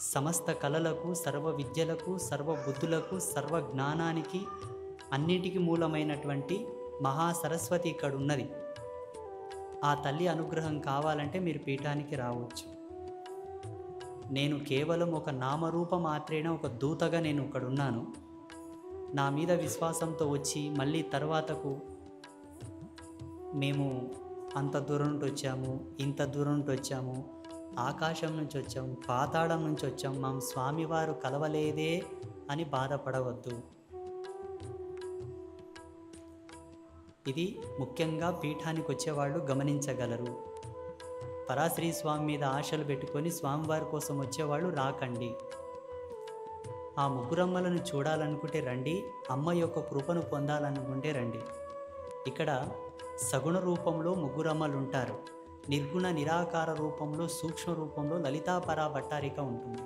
సమస్త కళలకు, సర్వ విద్యలకు, సర్వ బుద్ధులకు, సర్వ జ్ఞానానికి అన్నిటికీ మూలమైనటువంటి మహాసరస్వతి ఇక్కడ ఉన్నది. ఆ తల్లి అనుగ్రహం కావాలంటే మీరు పీఠానికి రావచ్చు. నేను కేవలం ఒక నామరూప మాత్రేన ఒక దూతగా నేను ఇక్కడ ఉన్నాను. నా మీద విశ్వాసంతో వచ్చి మళ్ళీ తర్వాతకు మేము అంత దూరం నుండి వచ్చాము, ఇంత దూరం నుండి వచ్చాము, ఆకాశం నుంచి వచ్చాము, పాతాళం నుంచి వచ్చాము, మా స్వామివారు కలవలేదే అని బాధపడవద్దు. ఇది ముఖ్యంగా పీఠానికి వచ్చేవాళ్ళు గమనించగలరు. పరాశ్రీ స్వామి మీద ఆశలు పెట్టుకొని స్వామివారి కోసం వచ్చేవాళ్ళు రాకండి. ఆ ముగ్గురమ్మలను చూడాలనుకుంటే రండి, అమ్మ యొక్క కృపను పొందాలనుకుంటే రండి. ఇక్కడ సగుణ రూపంలో ముగ్గురమ్మలు ఉంటారు. నిర్గుణ నిరాకార రూపంలో, సూక్ష్మ రూపంలో లలితాపరా భట్టారిక ఉంటుంది.